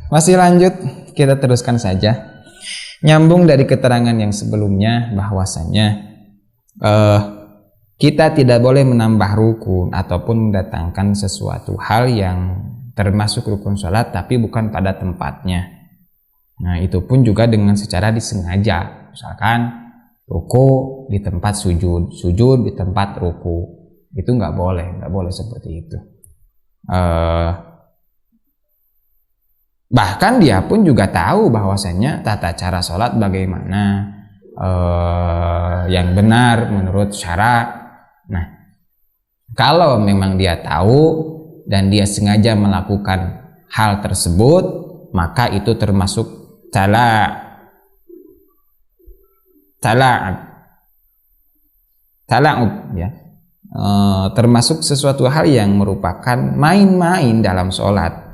Masih lanjut, kita teruskan saja. Nyambung dari keterangan yang sebelumnya bahwasanya kita tidak boleh menambah rukun ataupun mendatangkan sesuatu hal yang termasuk rukun sholat tapi bukan pada tempatnya. Nah, itu pun juga dengan secara disengaja. Misalkan ruku di tempat sujud, sujud di tempat ruku, itu nggak boleh seperti itu. Bahkan dia pun juga tahu bahwasanya tata cara sholat bagaimana yang benar menurut syara. Nah, kalau memang dia tahu dan dia sengaja melakukan hal tersebut, maka itu termasuk tala'ub ya. Termasuk sesuatu hal yang merupakan main-main dalam sholat.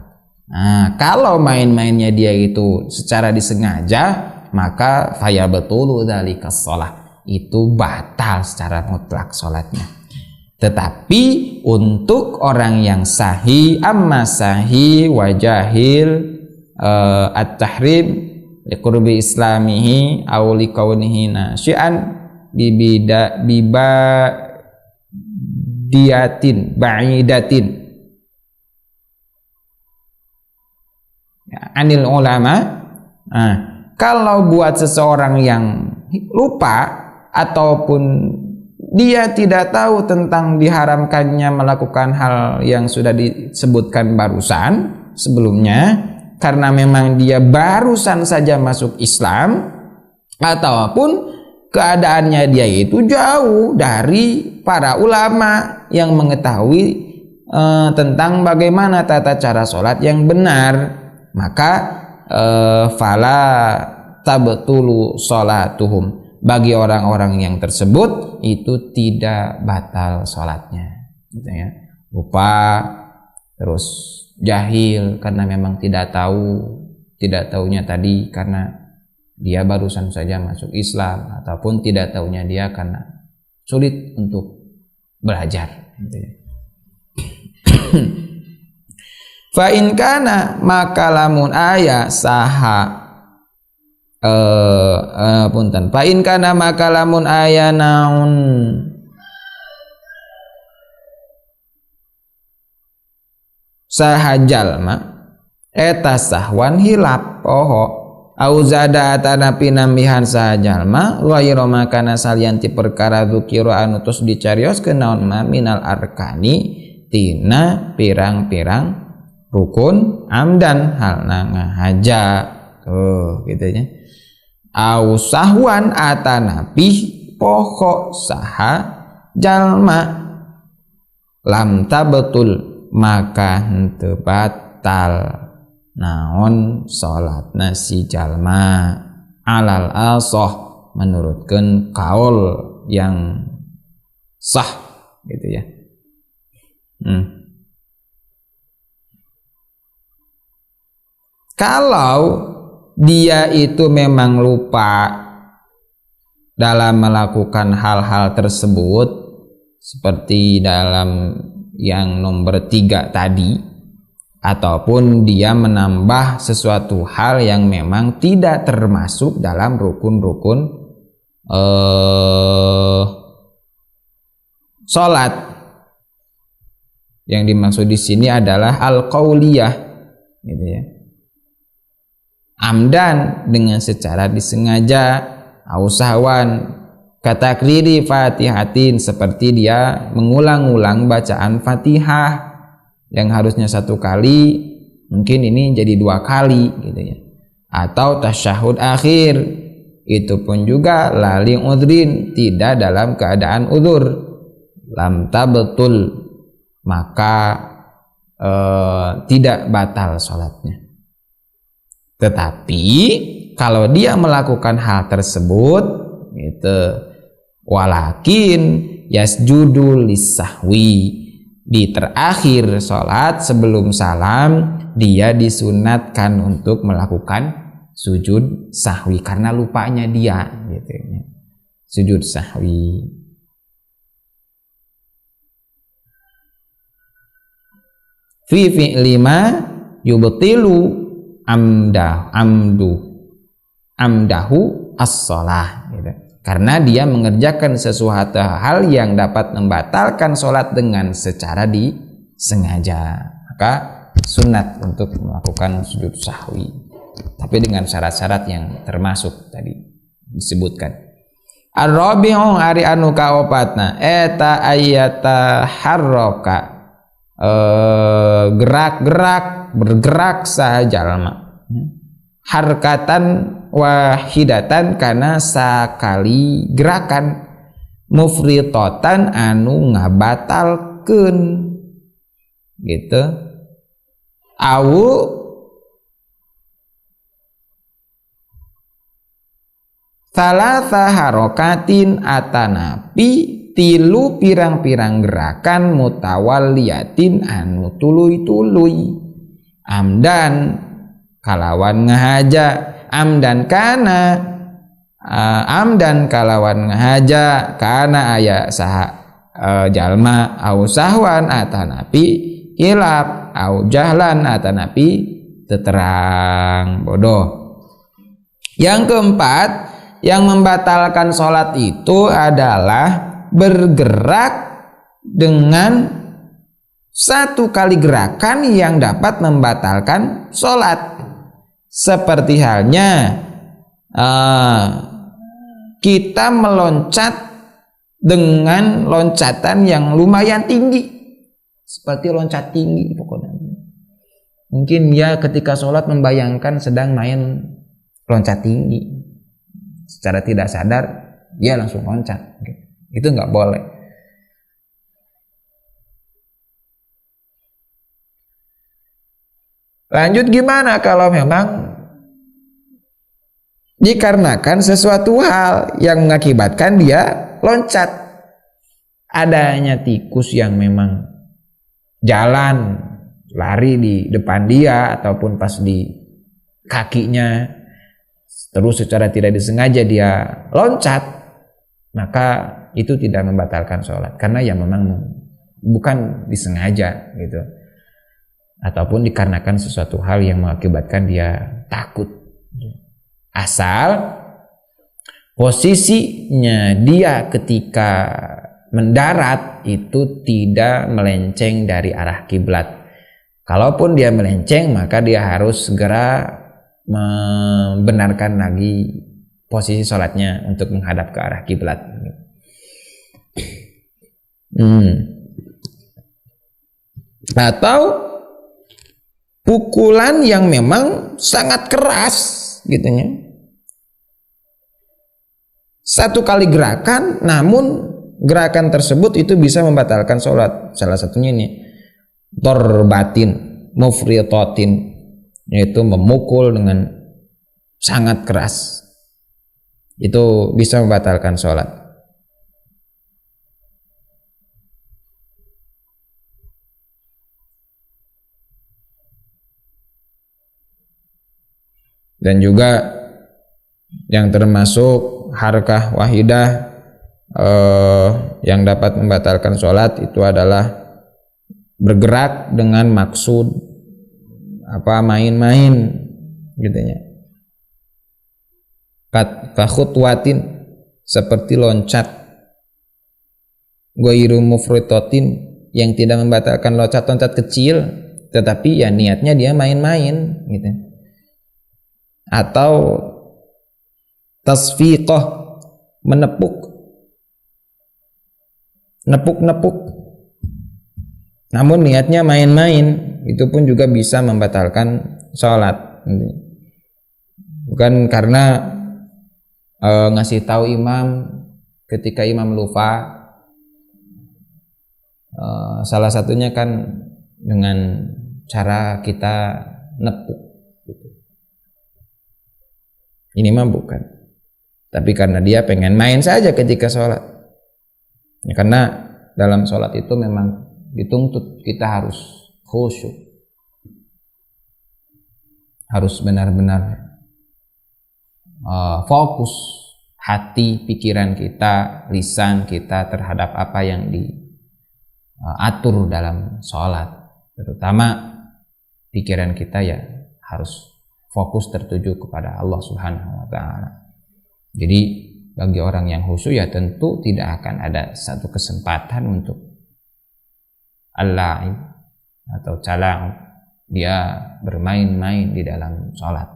Nah, kalau main-mainnya dia itu secara disengaja, maka faya betulu dzalikas shalah, itu batal secara mutlak sholatnya. Tetapi untuk orang yang sahih, amma sahih wa jahil at-tahrim liqurbi islamihi aw liqaunihi nasyi'an bibadiyatin ba'idatin anil ulama. Nah, kalau buat seseorang yang lupa ataupun dia tidak tahu tentang diharamkannya melakukan hal yang sudah disebutkan barusan sebelumnya, karena memang dia barusan saja masuk Islam ataupun keadaannya dia itu jauh dari para ulama yang mengetahui tentang bagaimana tata cara sholat yang benar, maka fala tabtulu sholatuhum, bagi orang-orang yang tersebut itu tidak batal sholatnya, gitu ya. Lupa, terus jahil karena memang tidak tahunya tadi karena dia barusan saja masuk Islam, ataupun tidak tahunya dia karena sulit untuk belajar, gitu ya. Fa in kana maka lamun aya saha punten fa in kana maka lamun aya naun saha jalma eta sahwan hilap poho au zada atanapi nambihan saha jalma ghairu makana salianti perkara dzukira anu tos dicarioskeun naon ma minal arkani tina pirang-pirang rukun amdan halna ngahaja tuh gitu nya. Au sahwan atanapi pokok saha jalma lam tabtul maka henteu batal naon salatna si jalma alal asah menurutkeun kaul yang sah gitu ya. Kalau dia itu memang lupa dalam melakukan hal-hal tersebut seperti dalam yang nomor 3 tadi, ataupun dia menambah sesuatu hal yang memang tidak termasuk dalam rukun-rukun sholat. Yang dimaksud di sini adalah al-qauliyah, gitu ya. Amdan dengan secara disengaja, ausahwan katakriri fatihatin, seperti dia mengulang-ulang bacaan fatihah yang harusnya 1 kali mungkin ini jadi 2 kali gitu ya. Atau tasyahud akhir, itu pun juga lali udhrin, tidak dalam keadaan udzur, lam tabtul maka tidak batal sholatnya. Tetapi kalau dia melakukan hal tersebut gitu, walakin yasjudu lisahwi, di terakhir sholat sebelum salam dia disunatkan untuk melakukan sujud sahwi karena lupanya dia gitu ya. Sujud sahwi. Fi fi'li ma yubtilu amdahu as-shalah gitu. Karena dia mengerjakan sesuatu hal yang dapat membatalkan sholat dengan secara disengaja, maka sunat untuk melakukan sujud sahwi, tapi dengan syarat-syarat yang termasuk tadi disebutkan. Ar-rabi'u ari anu kaopatna eta ayata harroka gerak-gerak bergerak sajalma harkatan wahidatan kana sakali gerakan mufritotan anu ngabatalkeun gitu awu salasa harokatin atanapi tilu pirang-pirang gerakan mutawaliyatin anu tuluy-tuluy amdan kalawan ngahaja amdan kalawan ngahaja kana aya saha jalma au sahwan atanapi hilap au jahlan atanapi teterang bodoh. Yang keempat yang membatalkan sholat itu adalah bergerak dengan satu kali gerakan yang dapat membatalkan sholat. Seperti halnya kita meloncat dengan loncatan yang lumayan tinggi, seperti loncat tinggi pokoknya. Mungkin dia ketika sholat membayangkan sedang main loncat tinggi, secara tidak sadar dia langsung loncat, itu nggak boleh. Lanjut, gimana kalau memang dikarenakan sesuatu hal yang mengakibatkan dia loncat? Adanya tikus yang memang jalan lari di depan dia ataupun pas di kakinya, terus secara tidak disengaja dia loncat, maka itu tidak membatalkan sholat karena ya memang bukan disengaja gitu, ataupun dikarenakan sesuatu hal yang mengakibatkan dia takut. Asal posisinya dia ketika mendarat itu tidak melenceng dari arah kiblat. Kalaupun dia melenceng, maka dia harus segera membenarkan lagi posisi sholatnya untuk menghadap ke arah kiblat. Atau pukulan yang memang sangat keras gitunya. Satu kali gerakan, namun gerakan tersebut itu bisa membatalkan sholat. Salah satunya ini dorbatin, mufritotin, yaitu memukul dengan sangat keras. Itu bisa membatalkan sholat. Dan juga yang termasuk harkah wahidah yang dapat membatalkan sholat itu adalah bergerak dengan maksud main-main gitunya. Kakhutwatin, seperti loncat. Ghairu mufritotin, yang tidak membatalkan loncat-loncat kecil, tetapi ya niatnya dia main-main gitu. Atau tasfiqah, nepuk, namun niatnya main-main, itu pun juga bisa membatalkan sholat. Bukan karena ngasih tahu imam ketika imam lupa, salah satunya kan dengan cara kita nepuk gitu. Ini mah bukan, tapi karena dia pengen main saja ketika sholat. Ya, karena dalam sholat itu memang dituntut kita harus khusyuk, harus benar-benar fokus hati, pikiran kita, lisan kita terhadap apa yang diatur dalam sholat. Terutama pikiran kita ya harus fokus tertuju kepada Allah Subhanahu wa taala. Jadi bagi orang yang khusyuk ya tentu tidak akan ada satu kesempatan untuk al-la'ib atau cala'ib, dia bermain-main di dalam sholat.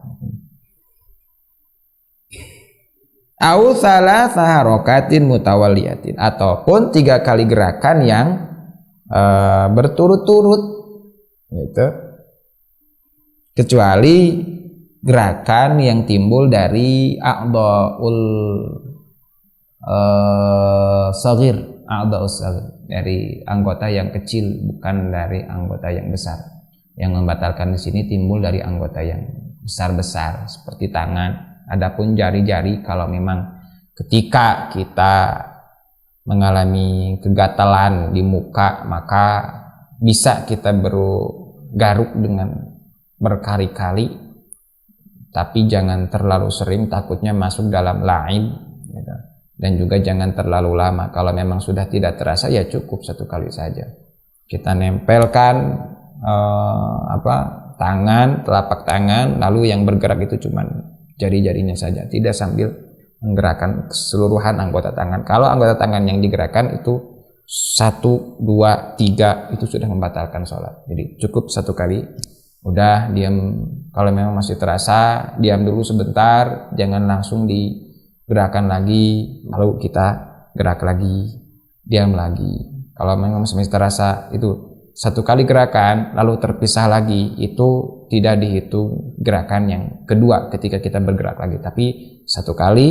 Au tsalatsa harakatin mutawaliyatin, ataupun 3 kali gerakan yang berturut-turut gitu. Kecuali gerakan yang timbul dari a'dha'ul saghir, dari anggota yang kecil, bukan dari anggota yang besar. Yang membatalkan di sini timbul dari anggota yang besar-besar seperti tangan. Adapun jari-jari, kalau memang ketika kita mengalami kegatalan di muka, maka bisa kita garuk dengan berkali-kali, tapi jangan terlalu sering, takutnya masuk dalam la'ib gitu. Dan juga jangan terlalu lama. Kalau memang sudah tidak terasa ya cukup 1 kali saja. Kita nempelkan tangan, telapak tangan, lalu yang bergerak itu cuman jari-jarinya saja, tidak sambil menggerakkan keseluruhan anggota tangan. Kalau anggota tangan yang digerakkan itu 1, 2, 3 itu sudah membatalkan sholat. Jadi cukup 1 kali, udah diam. Kalau memang masih terasa, diam dulu sebentar, jangan langsung digerakkan lagi, lalu kita gerak lagi, diam lagi. Kalau memang masih terasa, itu 1 kali gerakan lalu terpisah lagi, itu tidak dihitung gerakan yang kedua ketika kita bergerak lagi, tapi 1 kali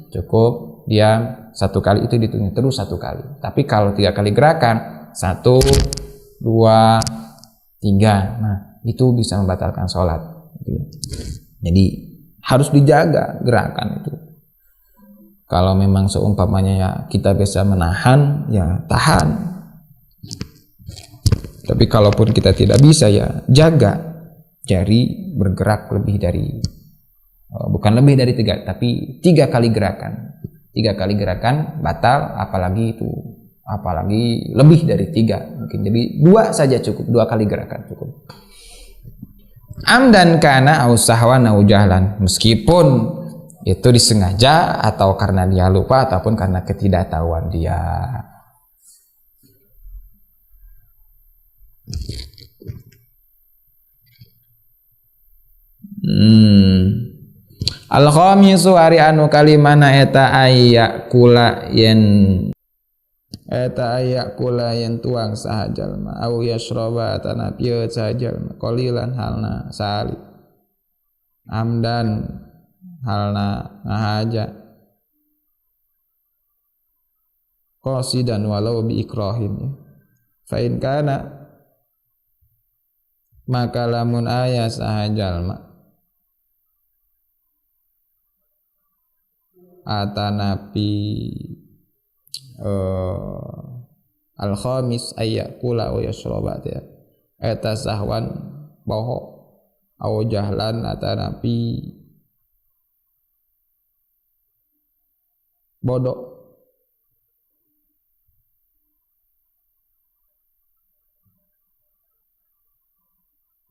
cukup, diam 1 kali, itu dihitung terus 1 kali. Tapi kalau 3 kali gerakan, 1, 2, 3, nah itu bisa membatalkan sholat. Jadi harus dijaga gerakan itu. Kalau memang seumpamanya ya kita bisa menahan, ya tahan. Tapi kalaupun kita tidak bisa, ya jaga jari bergerak lebih dari, bukan lebih dari 3, tapi 3 kali gerakan. 3 kali gerakan batal, apalagi lebih dari 3 mungkin. Jadi 2 saja cukup, 2 kali gerakan cukup. Amdan kana au sahwan au jahlan, meskipun itu disengaja atau karena dia lupa ataupun karena ketidaktahuan dia. Al-khamisu ari anu kalimana eta ayyakula yen tuang saha jalma au yashraba atana pieu saha jalma qalilan halna sali amdan halna ngahaja qasidan walau bi ikrahin fa in kana maka lamun aya saha jalma atanapi al-khamis ayyakula wa yashraba ya eta sahwan boho au jahlan atanapi bodoh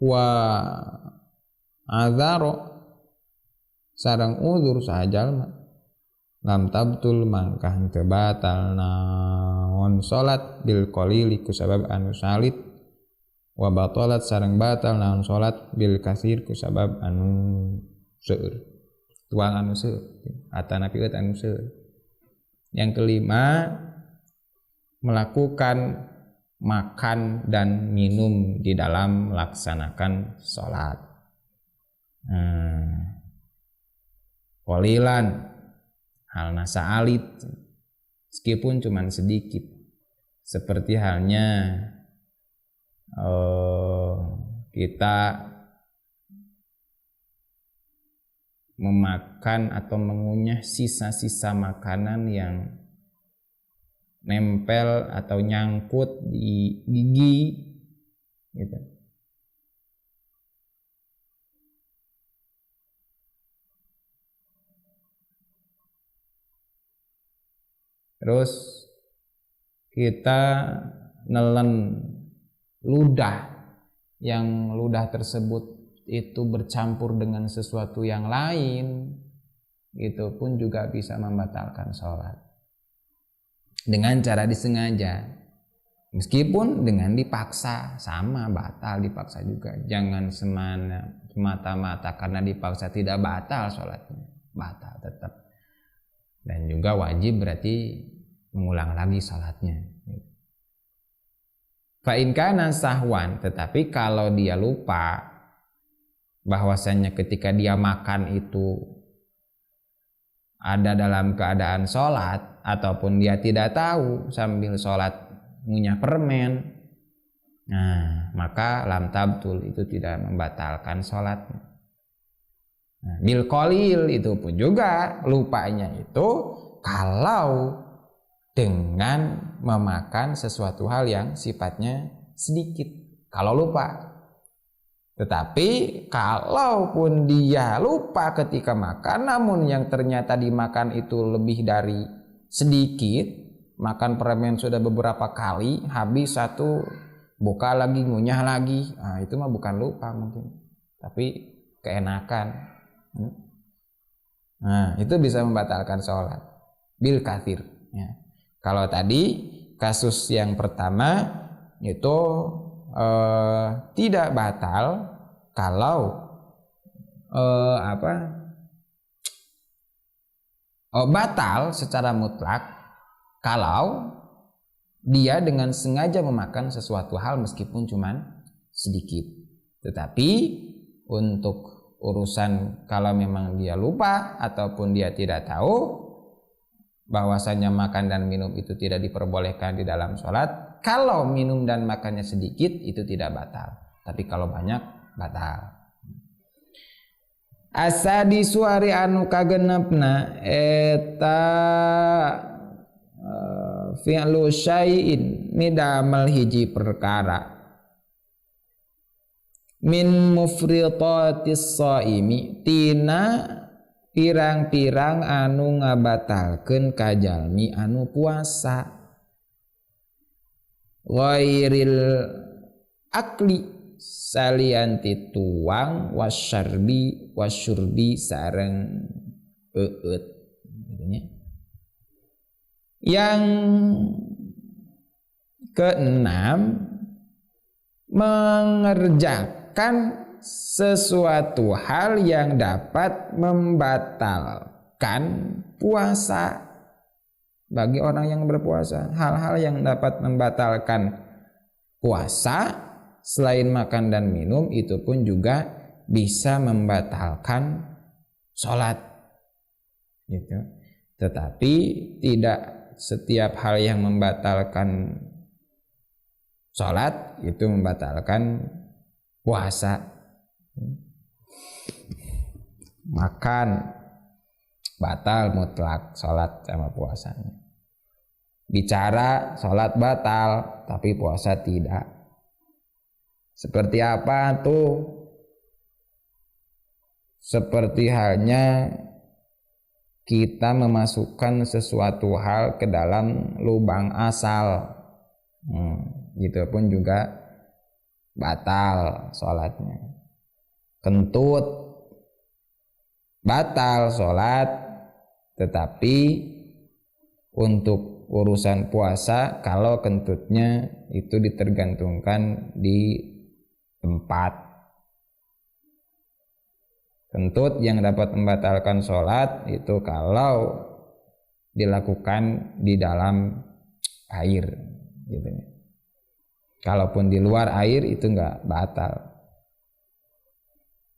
wa adzaro sareng udzur saha jalma lam tabtul mangkah teu batal naon salat bil qalili kusabab anu salit wa batalat sareng batal naon salat bil kasir kusabab anu seueur tuang anu seueur atana pieut anu seueur. Yang kelima, melakukan makan dan minum di dalam melaksanakan salat. Qalilan halna sa'alit, meskipun cuman sedikit, seperti halnya kita memakan atau mengunyah sisa-sisa makanan yang nempel atau nyangkut di gigi gitu. Terus kita nelen ludah yang ludah tersebut itu bercampur dengan sesuatu yang lain, itu pun juga bisa membatalkan sholat dengan cara disengaja. Meskipun dengan dipaksa sama batal, dipaksa juga. Jangan semata-mata karena dipaksa tidak batal sholatnya, batal tetap. Dan juga wajib berarti mengulang lagi sholatnya. Fa in kana sahwan, tetapi kalau dia lupa bahwasanya ketika dia makan itu ada dalam keadaan sholat, ataupun dia tidak tahu sambil sholat ngunyah permen, nah maka lam tabtul, itu tidak membatalkan sholatnya. Nah, bil qalil itu pun juga lupanya itu kalau dengan memakan sesuatu hal yang sifatnya sedikit, kalau lupa. Tetapi kalaupun dia lupa ketika makan, namun yang ternyata dimakan itu lebih dari sedikit, makan permen sudah beberapa kali, habis satu, buka lagi, ngunyah lagi, nah itu mah bukan lupa mungkin, tapi keenakan. Nah itu bisa membatalkan sholat bil kathir ya. Kalau tadi kasus yang pertama itu tidak batal kalau batal secara mutlak kalau dia dengan sengaja memakan sesuatu hal meskipun cuman sedikit. Tetapi untuk urusan kalau memang dia lupa ataupun dia tidak tahu bahwasanya makan dan minum itu tidak diperbolehkan di dalam sholat, kalau minum dan makannya sedikit itu tidak batal, tapi kalau banyak batal. Asadi suari anu kagenepna eta fi'lu syai'in midamal hiji perkara min mufritatis shaimi tina pirang-pirang anu ngabatalkeun kajalmi anu puasa, ghairil akli salianti tuang wasyurbi sareng eut gitu nya. Yang keenam, mengerjakan sesuatu hal yang dapat membatalkan puasa bagi orang yang berpuasa. Hal-hal yang dapat membatalkan puasa selain makan dan minum itu pun juga bisa membatalkan sholat gitu. Tetapi tidak setiap hal yang membatalkan sholat itu membatalkan puasa. Makan batal mutlak sholat sama puasanya. Bicara sholat batal tapi puasa tidak. Seperti apa tuh? Seperti halnya kita memasukkan sesuatu hal ke dalam lubang asal, gitu pun juga batal sholatnya. Kentut batal sholat, tetapi untuk urusan puasa kalau kentutnya itu ditergantungkan di tempat. Kentut yang dapat membatalkan sholat itu kalau dilakukan di dalam air gitu. Kalaupun di luar air itu enggak batal.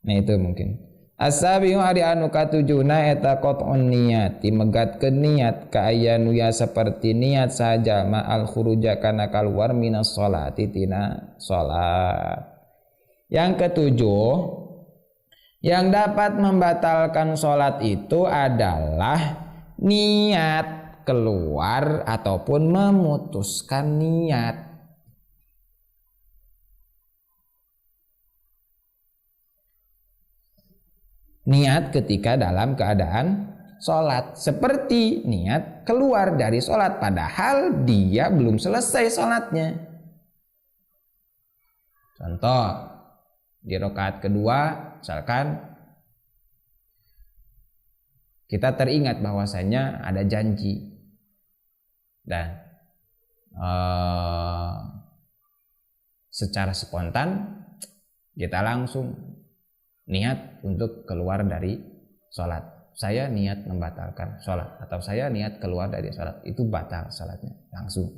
Nah itu mungkin. Asabihu ari anu katujuna eta qat'un niyati megatkeun niat ka aya nu ya saperti niat saja ma'al khuruja kana kaluar minas sholati tina sholat. Yang ketujuh, yang dapat membatalkan sholat itu adalah niat keluar ataupun memutuskan niat. Niat ketika dalam keadaan sholat, seperti niat keluar dari sholat padahal dia belum selesai sholatnya. Contoh, Di rakaat kedua misalkan kita teringat bahwasanya ada janji dan secara spontan kita langsung niat untuk keluar dari sholat. Saya niat membatalkan sholat atau saya niat keluar dari sholat, itu batal sholatnya langsung.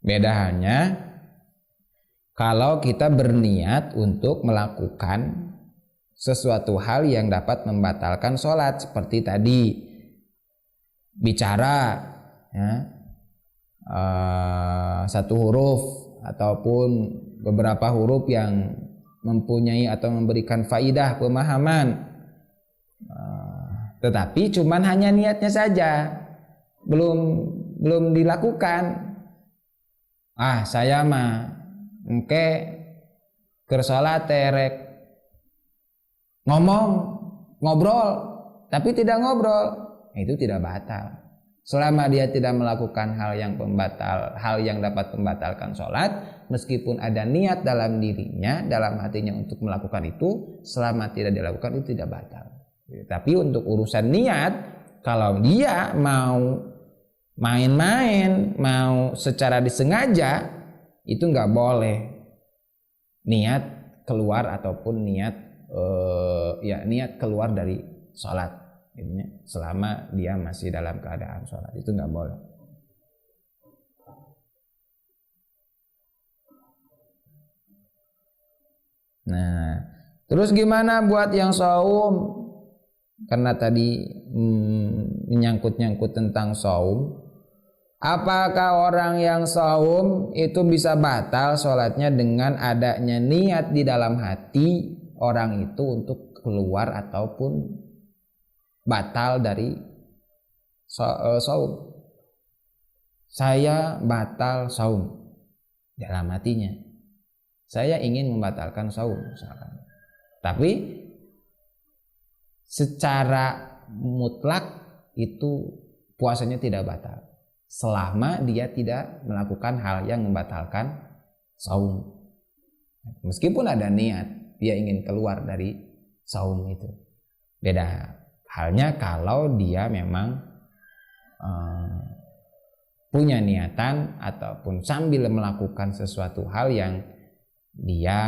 Beda halnya kalau kita berniat untuk melakukan sesuatu hal yang dapat membatalkan sholat, seperti tadi bicara ya, satu huruf ataupun beberapa huruf yang mempunyai atau memberikan faidah pemahaman, tetapi cuman hanya niatnya saja, belum dilakukan. Saya mah engke keur salat terek ngobrol tapi tidak ngobrol, itu tidak batal selama dia tidak melakukan hal yang dapat membatalkan sholat. Meskipun ada niat dalam dirinya, dalam hatinya untuk melakukan itu, selama tidak dilakukan itu tidak batal. Tapi untuk urusan niat, kalau dia mau main-main, mau secara disengaja, itu nggak boleh niat keluar ataupun niat keluar dari sholat. Selama dia masih dalam keadaan sholat, itu nggak boleh. Nah, terus gimana buat yang saum? Karena tadi menyangkut-nyangkut tentang saum. Apakah orang yang saum itu bisa batal sholatnya dengan adanya niat di dalam hati orang itu untuk keluar ataupun batal dari saum? Saya batal saum dalam hatinya, saya ingin membatalkan saum misalkan, tapi secara mutlak itu puasanya tidak batal selama dia tidak melakukan hal yang membatalkan saum. Meskipun ada niat dia ingin keluar dari saum itu. Beda halnya kalau dia memang punya niatan ataupun sambil melakukan sesuatu hal yang dia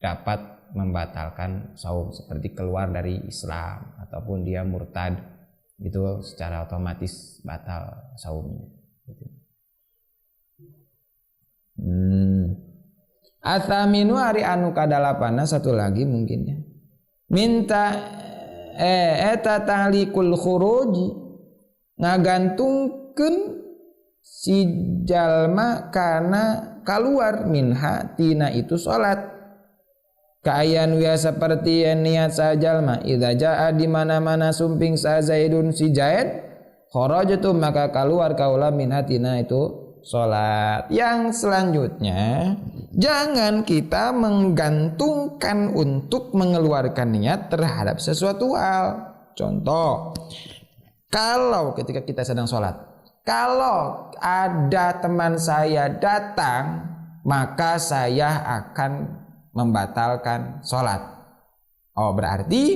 dapat membatalkan saum, seperti keluar dari Islam ataupun dia murtad, itu secara otomatis batal saumnya gitu. Athaminu hari anu kadalapana, satu lagi mungkin ya, minta eta tahlikul khuruji, ngagantungkeun si jalma kana kaluar minha tina itu salat. Kaayaan wia seperti niat sajalma idza jaa di mana-mana sumping sa Zaidun si Zaid kharajatu maka keluar kaula min hatina itu salat. Yang selanjutnya, jangan kita menggantungkan untuk mengeluarkan niat terhadap sesuatu hal. Contoh, kalau ketika kita sedang salat, kalau ada teman saya datang, maka saya akan membatalkan sholat. Berarti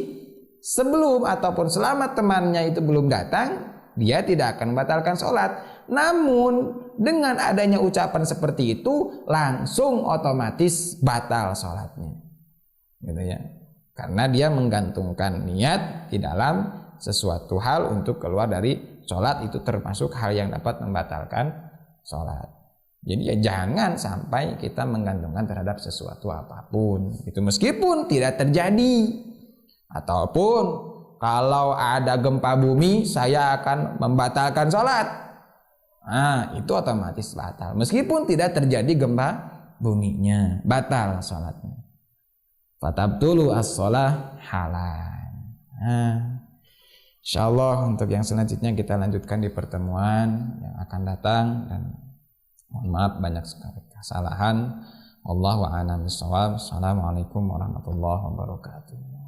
sebelum ataupun selama temannya itu belum datang, dia tidak akan membatalkan sholat. Namun dengan adanya ucapan seperti itu, langsung otomatis batal sholatnya, gitu ya. Karena dia menggantungkan niat di dalam sesuatu hal untuk keluar dari sholat, itu termasuk hal yang dapat membatalkan sholat. Jadi ya jangan sampai kita menggantungkan terhadap sesuatu apapun itu, meskipun tidak terjadi. Ataupun kalau ada gempa bumi, saya akan membatalkan sholat, itu otomatis batal, meskipun tidak terjadi gempa buminya, batal sholatnya. Fatabtulu as-sholah halal. Insyaallah untuk yang selanjutnya kita lanjutkan di pertemuan yang akan datang, dan mohon maaf banyak sekali kesalahan. Wallahu a'lam bishawab. Assalamualaikum warahmatullahi wabarakatuh.